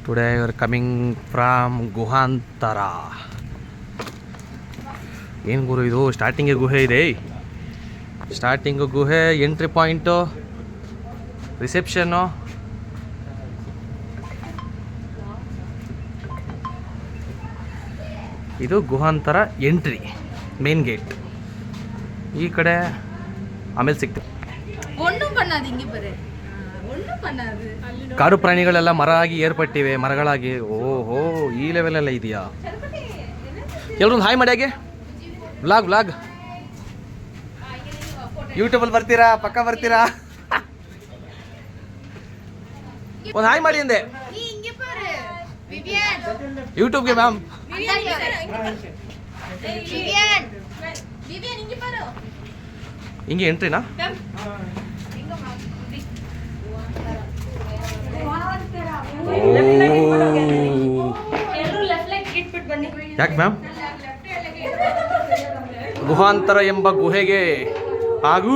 Today you are coming from Guhantara. ಏನು ಗುರು ಇದು? ಸ್ಟಾರ್ಟಿಂಗಿಗೆ ಗುಹೆ ಇದೆ, ಸ್ಟಾರ್ಟಿಂಗು ಗುಹೆ, ಎಂಟ್ರಿ ಪಾಯಿಂಟು, ರಿಸೆಪ್ಷನ್ನು. ಇದು ಗುಹಾಂತರ ಎಂಟ್ರಿ, ಮೇನ್ ಗೇಟ್. ಈ ಕಡೆ ಆಮೇಲೆ ಸಿಗ್ತದೆ. ಕಾಡು ಪ್ರಾಣಿಗಳೆಲ್ಲ ಮರ ಆಗಿ ಏರ್ಪಟ್ಟಿವೆ, ಮರಗಳಾಗಿ. ಓಹೋ, ಈ ಲೆವೆಲೆಲ್ಲ ಇದೆಯಾ? ಎಲ್ಲರೊಂದು ಹಾಯ್ ಮಾಡಿ. ಹಾಗೆ ವ್ಲಾಗ್ ಯೂಟ್ಯೂಬಲ್ಲಿ ಬರ್ತೀರಾ? ಪಕ್ಕ ಬರ್ತೀರಾ? ಒಂದು ಹಾಯ್ ಮಾಡಿ ಅಂದೆ ಯೂಟ್ಯೂಬ್ಗೆ ಮ್ಯಾಮ್. ಹಿಂಗೆ ಎಂಟ್ರಿನಾ? ಯಾಕೆ ಮ್ಯಾಮ್? ಗುಹಾಂತರ ಎಂಬ ಗುಹೆಗೆ ಹಾಗೂ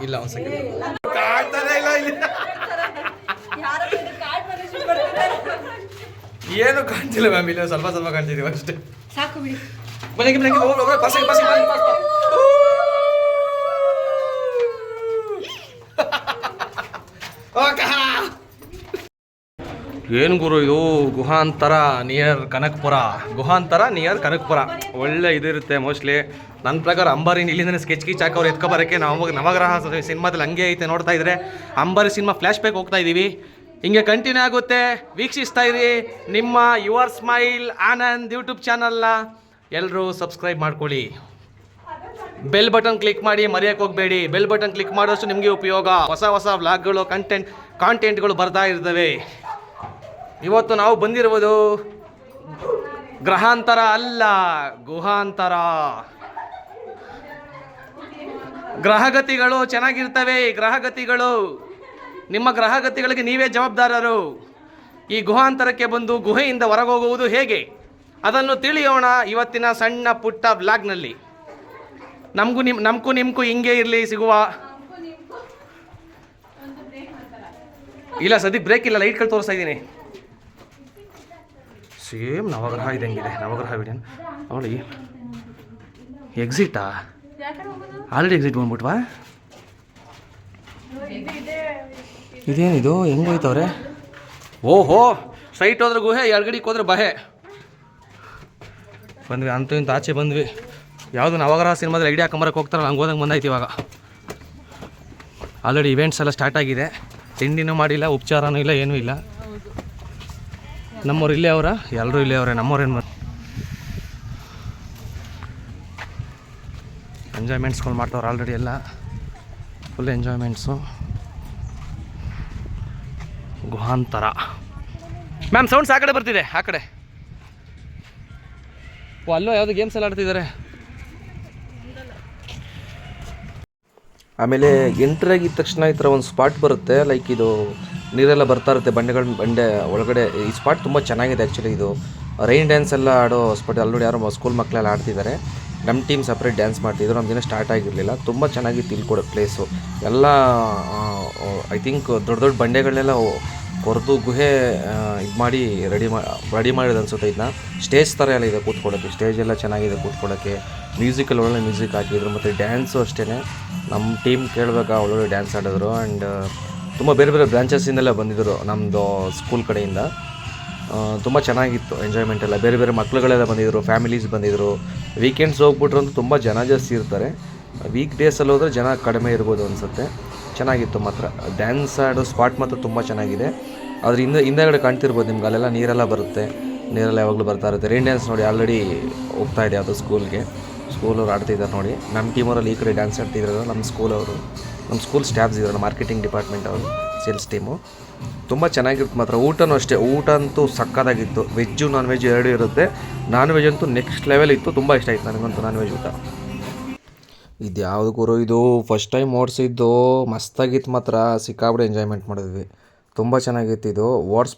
ಇಲ್ಲ ಒಂದು ಸೆಕೆಂಡ್, ಏನು ಕಾಣ್ತಿಲ್ಲ ಮ್ಯಾಮ್. ಇಲ್ಲ ಸ್ವಲ್ಪ ಸ್ವಲ್ಪ ಕಾಣ್ತಿದೀವಿ ಅಷ್ಟೇ. ಸಾಕು ಬಿಡಿ. ಏನು ಗುರು ಇದು? ಗುಹಾಂತರ ನಿಯರ್ ಕನಕಪುರ. ಒಳ್ಳೆ ಇದಿರುತ್ತೆ ಮೋಸ್ಟ್ಲಿ. ನನ್ನ ಪ್ರಕಾರ ಅಂಬಾರಿನ ಇಲ್ಲಿಂದನೇ ಸ್ಕೆಚ್ ಹಾಕೋರು ಎತ್ಕೊಬರೋಕ್ಕೆ. ನವಗ್ರಹ ಸಿನಿಮಾದಲ್ಲಿ ಹಂಗೆ ಐತೆ. ನೋಡ್ತಾ ಇದ್ರೆ ಅಂಬಾರಿ ಸಿನಿಮಾ ಫ್ಲ್ಯಾಶ್ ಬ್ಯಾಕ್ ಹೋಗ್ತಾ ಇದ್ದೀವಿ. ಹಿಂಗೆ ಕಂಟಿನ್ಯೂ ಆಗುತ್ತೆ. ವೀಕ್ಷಿಸ್ತಾ ಇರಿ ನಿಮ್ಮ ಯುವರ್ ಸ್ಮೈಲ್ ಆನಂದ್ ಯೂಟ್ಯೂಬ್ ಚಾನಲ್ನ. ಎಲ್ಲರೂ ಸಬ್ಸ್ಕ್ರೈಬ್ ಮಾಡ್ಕೊಳ್ಳಿ, ಬೆಲ್ ಬಟನ್ ಕ್ಲಿಕ್ ಮಾಡಿ, ಮರೆಯೋಕ್ಕೆ ಹೋಗಬೇಡಿ. ಬೆಲ್ ಬಟನ್ ಕ್ಲಿಕ್ ಮಾಡೋಷ್ಟು ನಿಮಗೆ ಉಪಯೋಗ. ಹೊಸ ವ್ಲಾಗ್ಗಳು, ಕಾಂಟೆಂಟ್ಗಳು ಬರ್ತಾ ಇರ್ತವೆ. ಇವತ್ತು ನಾವು ಬಂದಿರುವುದು ಗ್ರಹಾಂತರ ಅಲ್ಲ, ಗುಹಾಂತರ. ಗ್ರಹಗತಿಗಳು ಚೆನ್ನಾಗಿರ್ತವೆ. ನಿಮ್ಮ ಗ್ರಹಗತಿಗಳಿಗೆ ನೀವೇ ಜವಾಬ್ದಾರರು. ಈ ಗುಹಾಂತರಕ್ಕೆ ಬಂದು ಗುಹೆಯಿಂದ ಹೊರಗೋಗುವುದು ಹೇಗೆ ಅದನ್ನು ತಿಳಿಯೋಣ ಇವತ್ತಿನ ಸಣ್ಣ ಪುಟ್ಟ ವ್ಲಾಗ್ನಲ್ಲಿ. ನಮಗೂ ನಿಮಗೂ ಹಿಂಗೆ ಇರಲಿ ಸಿಗುವ. ಇಲ್ಲ ಸದ್ಯಕ್ಕೆ ಬ್ರೇಕ್ ಇಲ್ಲ, ಲೈಟ್ಗಳು ತೋರಿಸ್ತಾ ಇದ್ದೀನಿ. ಸೇಮ್ ನವಗ್ರಹ ಇದ್ದಂಗಿದೆ. ನವಗ್ರಹ ವಿಡಿಯೋ ನೋಡಿ. ಎಕ್ಸಿಟಾ? ಆಲ್ರೆಡಿ ಎಕ್ಸಿಟ್ ಬಂದ್ಬಿಟ್ವಾ? ಇದೇನಿದು? ಹೆಂಗೆ ಹೋಯ್ತವ್ರೆ? ಓಹೋ, ಸ್ಟ್ರೈಟ್ ಹೋದ್ರೆ ಗುಹೆ, ಎಡಗಡಿಗೆ ಹೋದ್ರೆ ಬಹೆ. ಬಂದ್ವಿ, ಅಂತೂ ಇಂತ ಆಚೆ ಬಂದ್ವಿ. ಯಾವುದು ನವಗ್ರಹ ಸಿನಿಮಾದಲ್ಲಿ ಐಡಿಯಾ ಹಾಕೊಂಬರಕ್ಕೆ ಹೋಗ್ತಾರಲ್ಲ, ಹಂಗೆ ಹೋದಂಗೆ ಬಂದಾಯ್ತು. ಇವಾಗ ಆಲ್ರೆಡಿ ಇವೆಂಟ್ಸ್ ಎಲ್ಲ ಸ್ಟಾರ್ಟ್ ಆಗಿದೆ. ತಿಂಡಿನೂ ಮಾಡಿಲ್ಲ, ಉಪಚಾರನೂ ಇಲ್ಲ, ಏನೂ ಇಲ್ಲ. ನಮ್ಮವ್ರು ಇಲ್ಲೇ ಅವರ, ಎಲ್ಲರೂ ಇಲ್ಲೇ ಅವರೇ. ನಮ್ಮವ್ರೇನು ಎಂಜಾಯ್ಮೆಂಟ್ಸ್ಗಳು ಮಾಡ್ತಾವ್ರೆ ಆಲ್ರೆಡಿ. ಎಲ್ಲ ಫುಲ್ ಎಂಜಾಯ್ಮೆಂಟ್ಸು. ಗುಹಾಂತರ. ಮ್ಯಾಮ್ ಸೌಂಡ್ಸ್ ಆ ಕಡೆ ಬರ್ತಿದೆ, ಆ ಕಡೆ. ಓ, ಅಲ್ಲೋ ಯಾವುದೋ ಗೇಮ್ಸ್ ಎಲ್ಲ ಆಡ್ತಿದ್ದಾರೆ. ಆಮೇಲೆ ಎಂಟ್ರಾಗಿದ್ದ ತಕ್ಷಣ ಈ ಥರ ಒಂದು ಸ್ಪಾಟ್ ಬರುತ್ತೆ. ಲೈಕ್ ಇದು ನೀರೆಲ್ಲ ಬರ್ತಾ ಇರುತ್ತೆ, ಬಂಡೆ ಒಳಗಡೆ. ಈ ಸ್ಪಾಟ್ ತುಂಬ ಚೆನ್ನಾಗಿದೆ ಆ್ಯಕ್ಚುಲಿ. ಇದು ರೈನ್ ಡ್ಯಾನ್ಸ್ ಎಲ್ಲ ಆಡೋ ಸ್ಪಾಟ್. ಆಲ್ರೆಡಿ ಯಾರೋ ಸ್ಕೂಲ್ ಮಕ್ಕಳೆಲ್ಲ ಆಡ್ತಿದ್ದಾರೆ. ನಮ್ಮ ಟೀಮ್ ಸಪ್ರೇಟ್ ಡ್ಯಾನ್ಸ್ ಮಾಡ್ತಿದ್ರು. ನಮ್ಮ ದಿನ ಸ್ಟಾರ್ಟ್ ಆಗಿರಲಿಲ್ಲ. ತುಂಬ ಚೆನ್ನಾಗಿ ತಿಳ್ಕೊಡೋ ಪ್ಲೇಸು ಎಲ್ಲ. ಐ ಥಿಂಕ್ ದೊಡ್ಡ ಬಂಡೆಗಳನ್ನೆಲ್ಲ ಕೊರೆದು ಗುಹೆ ಇದು ಮಾಡಿ ರೆಡಿ ಮಾಡಿರೋದು ಅನ್ಸುತ್ತೆ. ಇದನ್ನ ಸ್ಟೇಜ್ ಥರ ಎಲ್ಲ ಇದೆ ಕೂತ್ಕೊಳ್ಳೋಕ್ಕೆ. ಸ್ಟೇಜ್ ಎಲ್ಲ ಚೆನ್ನಾಗಿದೆ ಕೂತ್ಕೊಳ್ಳೋಕ್ಕೆ. ಮ್ಯೂಸಿಕಲ್ಲಿ ಒಳ್ಳೆ ಮ್ಯೂಸಿಕ್ ಹಾಕಿದ್ರು. ಮತ್ತು ಡ್ಯಾನ್ಸು ಅಷ್ಟೇ. ನಮ್ಮ ಟೀಮ್ ಕೇಳಬೇಕಾ ಒಳ್ಳೊಳ್ಳೆ ಡ್ಯಾನ್ಸ್ ಆಡಿದ್ರು. ಆ್ಯಂಡ್ ತುಂಬ ಬೇರೆ ಬ್ರಾಂಚಸ್ಸಿಂದೆಲ್ಲ ಬಂದಿದ್ದರು ನಮ್ಮದು ಸ್ಕೂಲ್ ಕಡೆಯಿಂದ. ತುಂಬ ಚೆನ್ನಾಗಿತ್ತು ಎಂಜಾಯ್ಮೆಂಟ್ ಎಲ್ಲ. ಬೇರೆ ಮಕ್ಕಳುಗಳೆಲ್ಲ ಬಂದಿದ್ದರು, ಫ್ಯಾಮಿಲೀಸ್ ಬಂದಿದ್ದರು. ವೀಕೆಂಡ್ಸ್ ಹೋಗ್ಬಿಟ್ರು ಅಂತೂ ತುಂಬ ಜನ ಜಾಸ್ತಿ ಇರ್ತಾರೆ. ವೀಕ್ ಡೇಸಲ್ಲಿ ಹೋದರೆ ಜನ ಕಡಿಮೆ ಇರ್ಬೋದು ಅನಿಸುತ್ತೆ. ಚೆನ್ನಾಗಿತ್ತು ಮಾತ್ರ. ಡ್ಯಾನ್ಸ್ ಆಡೋ ಸ್ಪಾಟ್ ಮಾತ್ರ ತುಂಬ ಚೆನ್ನಾಗಿದೆ. ಅದ್ರ ಹಿಂದೆಗಡೆ ಕಾಣ್ತಿರ್ಬೋದು ನಿಮ್ಗೆ, ಅಲ್ಲೆಲ್ಲ ನೀರೆಲ್ಲ ಬರುತ್ತೆ. ನೀರೆಲ್ಲ ಯಾವಾಗಲೂ ಬರ್ತಾ ಇರುತ್ತೆ. ರೈನ್ ಡ್ಯಾನ್ಸ್ ನೋಡಿ ಆಲ್ರೆಡಿ ಹೋಗ್ತಾ ಇದೆ ಅದು ಸ್ಕೂಲವ್ರು ಆಡ್ತಿದ್ದಾರೆ ನೋಡಿ. ನಮ್ಮ ಟೀಮವರಲ್ಲಿ ಈ ಕಡೆ ಡ್ಯಾನ್ಸ್ ಆಡ್ತಿದ್ರು ನಮ್ಮ ಸ್ಕೂಲ್ ಸ್ಟಾಫ್ಸ್ ಇದ್ದಾರೆ, ಮಾರ್ಕೆಟಿಂಗ್ ಡಿಪಾರ್ಟ್ಮೆಂಟ್ ಅವರು, ಸೇಲ್ಸ್ ಟೀಮು. ತುಂಬ ಚೆನ್ನಾಗಿರುತ್ತೆ ಮಾತ್ರ. ಊಟನೂ ಅಷ್ಟೇ, ಊಟ ಅಂತೂ ಸಕ್ಕತ್ತಾಗಿತ್ತು. ವೆಜ್ಜು ನಾನ್ ವೆಜ್ ಎರಡೂ ಇರುತ್ತೆ. ನಾನ್ ವೆಜ್ ಅಂತೂ ನೆಕ್ಸ್ಟ್ ಲೆವೆಲ್ ಇತ್ತು. ತುಂಬ ಇಷ್ಟ ಆಯಿತು ನನಗಂತೂ ನಾನ್ ವೆಜ್ ಊಟ. ಇದು ಯಾವುದು ಗುರು ಇದು? ಫಸ್ಟ್ ಟೈಮ್ ಓಡಿಸಿದ್ದು ಮಸ್ತಾಗಿತ್ತು ಮಾತ್ರ. ಸಿಕ್ಕಾಬಿಟ್ಟು ಎಂಜಾಯ್ಮೆಂಟ್ ಮಾಡಿದ್ವಿ. ತುಂಬ ಚೆನ್ನಾಗಿತ್ತು ಇದು.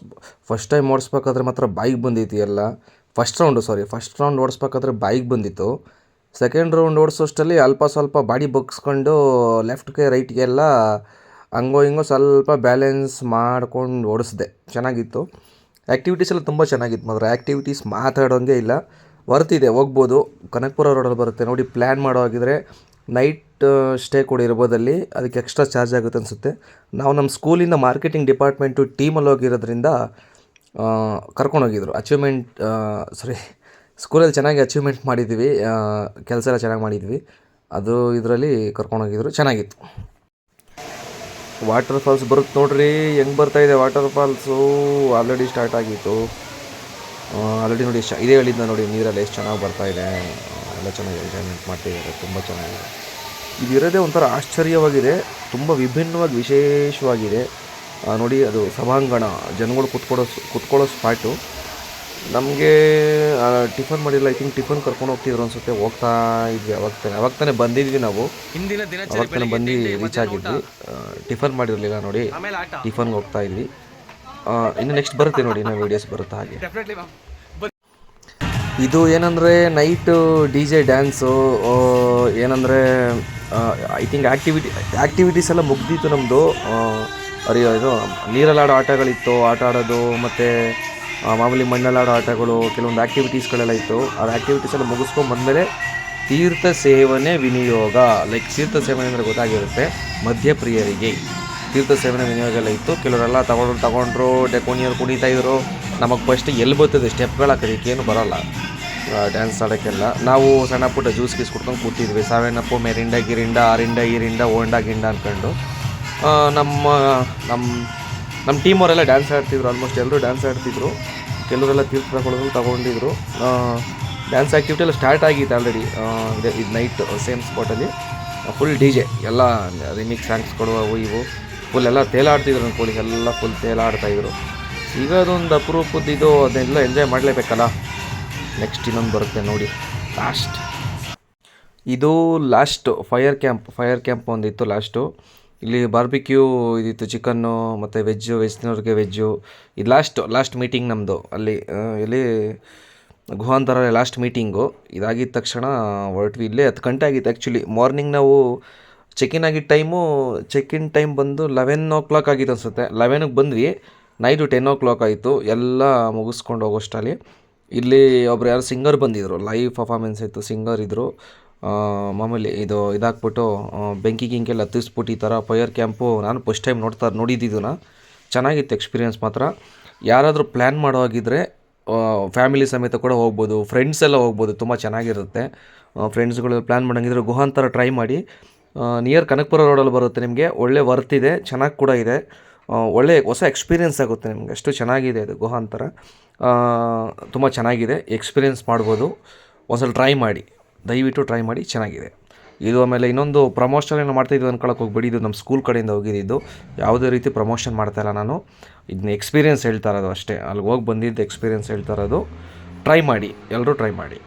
ಫಸ್ಟ್ ಟೈಮ್ ಓಡಿಸ್ಬೇಕಾದ್ರೆ ಮಾತ್ರ ಬಾಯಿಗೆ ಬಂದಿತ್ತು ಎಲ್ಲ. ಫಸ್ಟ್ ರೌಂಡ್ ಓಡಿಸ್ಬೇಕಾದ್ರೆ ಬಾಯಿಗೆ ಬಂದಿತ್ತು. ಸೆಕೆಂಡ್ ರೌಂಡ್ ಓಡಿಸೋಷ್ಟರಲ್ಲಿ ಅಲ್ಪ ಸ್ವಲ್ಪ ಬಾಡಿ ಬಗ್ಸ್ಕೊಂಡು ಲೆಫ್ಟ್ಗೆ ರೈಟ್ಗೆಲ್ಲ ಹಂಗೋ ಹಿಂಗೋ ಸ್ವಲ್ಪ ಬ್ಯಾಲೆನ್ಸ್ ಮಾಡ್ಕೊಂಡು ಓಡಿಸ್ದೆ. ಚೆನ್ನಾಗಿತ್ತು. ಆ್ಯಕ್ಟಿವಿಟೀಸ್ ಎಲ್ಲ ತುಂಬ ಚೆನ್ನಾಗಿತ್ತು ಮಾತ್ರ. ಆ್ಯಕ್ಟಿವಿಟೀಸ್ ಮಾತಾಡೋಂಗೆ ಇಲ್ಲ, ವರ್ತಿದೆ, ಹೋಗ್ಬೋದು. ಕನಕಪುರ ರೋಡಲ್ಲಿ ಬರುತ್ತೆ ನೋಡಿ. ಪ್ಲ್ಯಾನ್ ಮಾಡೋ ಹಾಗಿದ್ರೆ ನೈಟ್ ಸ್ಟೇ ಕೂಡ ಇರ್ಬೋದಲ್ಲಿ. ಅದಕ್ಕೆ ಎಕ್ಸ್ಟ್ರಾ ಚಾರ್ಜ್ ಆಗುತ್ತೆ ಅನಿಸುತ್ತೆ. ನಾವು ನಮ್ಮ ಸ್ಕೂಲಿಂದ ಮಾರ್ಕೆಟಿಂಗ್ ಡಿಪಾರ್ಟ್ಮೆಂಟು ಟೀಮಲ್ಲಿ ಹೋಗಿರೋದ್ರಿಂದ ಕರ್ಕೊಂಡೋಗಿದ್ರು. ಸ್ಕೂಲಲ್ಲಿ ಚೆನ್ನಾಗಿ ಅಚೀವ್ಮೆಂಟ್ ಮಾಡಿದ್ವಿ, ಕೆಲಸ ಎಲ್ಲ ಚೆನ್ನಾಗಿ ಮಾಡಿದ್ವಿ. ಅದು ಇದರಲ್ಲಿ ಕರ್ಕೊಂಡೋಗಿದ್ರು, ಚೆನ್ನಾಗಿತ್ತು. ವಾಟರ್ ಫಾಲ್ಸ್ ಬರುತ್ತೆ ನೋಡ್ರಿ, ಹೆಂಗೆ ಬರ್ತಾಯಿದೆ ವಾಟರ್ ಫಾಲ್ಸು. ಆಲ್ರೆಡಿ ಸ್ಟಾರ್ಟ್ ಆಗಿತ್ತು. ಆಲ್ರೆಡಿ ನೋಡಿ ಇದೇ ಹೇಳಿದ್ದ ನೋಡಿ, ನೀರಲ್ಲಿ ಎಷ್ಟು ಚೆನ್ನಾಗಿ ಬರ್ತಾಯಿದೆ. ಎಲ್ಲ ಚೆನ್ನಾಗಿ ಎಂಜಾಯ್ಮೆಂಟ್ ಮಾಡ್ತಿದ್ದಾರೆ, ತುಂಬ ಚೆನ್ನಾಗಿದೆ. ಇದಿರೋದೇ ಒಂಥರ ಆಶ್ಚರ್ಯವಾಗಿದೆ, ತುಂಬ ವಿಭಿನ್ನವಾಗಿ ವಿಶೇಷವಾಗಿದೆ. ನೋಡಿ, ಅದು ಸಭಾಂಗಣ, ಜನಗಳು ಕುತ್ಕೊಳ್ಳೋ ಸ್ಪಾಟು. ನಮಗೆ ಟಿಫನ್ ಮಾಡಿಲ್ಲ, ಐ ಥಿಂಕ್ ಟಿಫನ್ ಕರ್ಕೊಂಡು ಹೋಗ್ತಿದ್ರು ಅನಿಸುತ್ತೆ. ಹೋಗ್ತಾ ಇದ್ವಿ, ಅವಾಗ ತಾನೇ ಬಂದಿದ್ವಿ ನಾವು. ಅವಾಗ ತಾನೇ ಬಂದು ರೀಚ್ ಆಗಿದ್ವಿ. ಟಿಫನ್ ಮಾಡಿರಲಿಲ್ಲ ನೋಡಿ, ಟಿಫನ್ಗೆ ಹೋಗ್ತಾ ಇದ್ವಿ. ಇನ್ನು ನೆಕ್ಸ್ಟ್ ಬರುತ್ತೆ ನೋಡಿ, ಇನ್ನೂ ವೀಡಿಯೋಸ್ ಬರುತ್ತೆ ಹಾಗೆ. ಇದು ಏನಂದರೆ ನೈಟು DJ ಡ್ಯಾನ್ಸು. ಏನಂದರೆ ಐ ಥಿಂಕ್ ಆ್ಯಕ್ಟಿವಿಟೀಸ್ ಎಲ್ಲ ಮುಗ್ದಿತ್ತು ನಮ್ಮದು. ಇದು ನೀರಲ್ಲಾಡೋ ಆಟಗಳಿತ್ತು, ಆಟ ಆಡೋದು, ಮತ್ತು ಮಾಮೂಲಿ ಮಣ್ಣಲ್ಲಾಡೋ ಆಟಗಳು, ಕೆಲವೊಂದು ಆ್ಯಕ್ಟಿವಿಟೀಸ್ಗಳೆಲ್ಲ ಇತ್ತು. ಅದು ಆ್ಯಕ್ಟಿವಿಟೀಸ್ ಎಲ್ಲ ಮುಗಿಸ್ಕೊಂಡು ಬಂದಮೇಲೆ ತೀರ್ಥ ಸೇವನೆ ವಿನಿಯೋಗ. ತೀರ್ಥ ಸೇವನೆ ಅಂದರೆ ಗೊತ್ತಾಗಿರುತ್ತೆ, ಮದ್ಯಪ್ರಿಯರಿಗೆ ತೀರ್ಥ ಸೇವನೆ ವಿನಿಯೋಗ ಎಲ್ಲ ಇತ್ತು. ಕೆಲವರೆಲ್ಲ ತಗೊಂಡ್ರು ಕುಣಿಯೋರು ಕುಣಿತಾಯಿದ್ರು. ನಮಗೆ ಫಸ್ಟ್ ಎಲ್ಲಿ ಬರ್ತದೆ ಸ್ಟೆಪ್ಗಳು ಹಾಕೋದಕ್ಕೇನು ಬರೋಲ್ಲ, ಡ್ಯಾನ್ಸ್ ಆಡೋಕ್ಕೆಲ್ಲ. ನಾವು ಸಣ್ಣ ಪುಟ್ಟ ಜ್ಯೂಸ್ ಗೀಸ್ ಕುಡ್ಕೊಂಡು ಕೂತಿದ್ವಿ. 7 ಮೆರಿಂಡ ಗಿರಿಂಡ ಆರಿಂಡ ಈರಿಂಡ ಓಂಡ ಗಿಂಡ ಅಂದ್ಕೊಂಡು. ನಮ್ಮ ಟೀಮವರೆಲ್ಲ ಡ್ಯಾನ್ಸ್ ಆಡ್ತಿದ್ರು. ಆಲ್ಮೋಸ್ಟ್ ಎಲ್ಲರೂ ಡ್ಯಾನ್ಸ್ ಆಡ್ತಿದ್ರು. ಕೆಲವರೆಲ್ಲ ತೀರ್ಥ ತಗೊಂಡಿದ್ರು. ಡ್ಯಾನ್ಸ್ ಆ್ಯಕ್ಟಿವಿಟಿ ಎಲ್ಲ ಸ್ಟಾರ್ಟ್ ಆಗಿತ್ತು ಆಲ್ರೆಡಿ. ಇದು ನೈಟ್ ಸೇಮ್ ಸ್ಪಾಟಲ್ಲಿ ಫುಲ್ DJ ಎಲ್ಲ ರಿಮಿಕ್ಸ್ ಸಾಂಗ್ಸ್ಗಳು ಅವು ಇವು ಫುಲ್ ಎಲ್ಲ ತೇಲಾಡ್ತಿದ್ರು ಅನ್ಕೊಳ್ಳಿ. ಎಲ್ಲ ಫುಲ್ ತೇಲಾಡ್ತಾಯಿದ್ರು. ಈಗ ಅದೊಂದು ಅಪರೂಪದ್ದು, ಅದನ್ನೆಲ್ಲ ಎಂಜಾಯ್ ಮಾಡಲೇಬೇಕಲ್ಲ. ನೆಕ್ಸ್ಟ್ ಇನ್ನೊಂದು ಬರುತ್ತೆ ನೋಡಿ, ಇದು ಲಾಸ್ಟು ಫೈರ್ ಕ್ಯಾಂಪ್ ಒಂದಿತ್ತು ಲಾಸ್ಟು. ಇಲ್ಲಿ ಬಾರ್ಬಿಕ್ಯೂ ಇದಿತ್ತು, ಚಿಕನ್ನು ಮತ್ತು ವೆಜ್ನವ್ರಿಗೆ ವೆಜ್ಜು. ಇದು ಲಾಸ್ಟ್ ಮೀಟಿಂಗ್ ನಮ್ಮದು ಅಲ್ಲಿ. ಇಲ್ಲಿ ಗುಹಾಂತರ ಲಾಸ್ಟ್ ಮೀಟಿಂಗು. ಇದಾಗಿದ್ದ ತಕ್ಷಣ ಹೊರಟ್ವಿ. ಇಲ್ಲೇ 10 ಗಂಟೆ ಆಗಿತ್ತು ಆ್ಯಕ್ಚುಲಿ. ಮಾರ್ನಿಂಗ್ ನಾವು ಚೆಕ್ ಇನ್ ಟೈಮ್ ಬಂದು 11 o'clock ಆಗಿತ್ತು ಅನಿಸುತ್ತೆ. 11ಕ್ಕೆ ಬಂದ್ವಿ, ನೈಟು 10 o'clock ಆಯಿತು. ಎಲ್ಲ ಮುಗಿಸ್ಕೊಂಡು ಹೋಗೋಷ್ಟರಲ್ಲಿ ಇಲ್ಲಿ ಒಬ್ರು ಯಾರು ಸಿಂಗರ್ ಬಂದಿದ್ದರು, ಲೈವ್ ಪರ್ಫಾರ್ಮೆನ್ಸ್ ಇತ್ತು. ಸಿಂಗರ್ ಇದ್ದರು. ಮಾಮೂಲಿ ಇದಾಕ್ಬಿಟ್ಟು ಬೆಂಕಿ ಗಿಂಕೆಲ್ಲ ಹತ್ತಿಸ್ಬಿಟ್ಟು ಈ ಥರ ಫೈರ್ ಕ್ಯಾಂಪು ನಾನು ಫಸ್ಟ್ ಟೈಮ್ ನೋಡಿದ್ದಿದ್ದನ್ನ. ಚೆನ್ನಾಗಿತ್ತು ಎಕ್ಸ್ಪೀರಿಯೆನ್ಸ್ ಮಾತ್ರ. ಯಾರಾದರೂ ಪ್ಲ್ಯಾನ್ ಮಾಡೋ ಹಾಗಿದ್ರೆ ಫ್ಯಾಮಿಲಿ ಸಮೇತ ಕೂಡ ಹೋಗ್ಬೋದು, ಫ್ರೆಂಡ್ಸ್ ಎಲ್ಲ ಹೋಗ್ಬೋದು, ತುಂಬ ಚೆನ್ನಾಗಿರುತ್ತೆ. ಫ್ರೆಂಡ್ಸ್ಗಳು ಪ್ಲ್ಯಾನ್ ಮಾಡೋಂಗಿದ್ರೆ ಗುಹಾಂತರ ಟ್ರೈ ಮಾಡಿ. ನಿಯರ್ ಕನಕಪುರ ರೋಡಲ್ಲಿ ಬರುತ್ತೆ. ನಿಮಗೆ ಒಳ್ಳೆ ವರ್ತ್ ಇದೆ, ಚೆನ್ನಾಗಿ ಕೂಡ ಇದೆ. ಒಳ್ಳೆ ಹೊಸ ಎಕ್ಸ್ಪೀರಿಯೆನ್ಸ್ ಆಗುತ್ತೆ ನಿಮಗೆ. ಅಷ್ಟು ಚೆನ್ನಾಗಿದೆ ಅದು ಗುಹಾಂತರ. ತುಂಬ ಚೆನ್ನಾಗಿದೆ, ಎಕ್ಸ್ಪೀರಿಯೆನ್ಸ್ ಮಾಡ್ಬೋದು. ಒಂದ್ಸಲ ಟ್ರೈ ಮಾಡಿ, ದಯವಿಟ್ಟು ಟ್ರೈ ಮಾಡಿ, ಚೆನ್ನಾಗಿದೆ ಇದು. ಆಮೇಲೆ ಇನ್ನೊಂದು ಪ್ರಮೋಷನ್ ಏನೋ ಮಾಡ್ತಾಯಿದ್ವಿ ಅಂದ್ಕೊಳಕ್ಕೆ ಹೋಗ್ಬೇಡಿ. ಇದು ನಮ್ಮ ಸ್ಕೂಲ್ ಕಡೆಯಿಂದ ಹೋಗಿದ್ದು, ಯಾವುದೇ ರೀತಿ ಪ್ರಮೋಷನ್ ಮಾಡ್ತಾಯಿಲ್ಲ ನಾನು. ಇದನ್ನ ಎಕ್ಸ್ಪೀರಿಯೆನ್ಸ್ ಹೇಳ್ತಾ ಇರೋದು ಅಷ್ಟೇ. ಅಲ್ಲಿಗೆ ಹೋಗಿ ಬಂದಿದ್ದು ಎಕ್ಸ್ಪೀರಿಯೆನ್ಸ್ ಹೇಳ್ತಾ ಇರೋದು. ಟ್ರೈ ಮಾಡಿ, ಎಲ್ಲರೂ ಟ್ರೈ ಮಾಡಿ.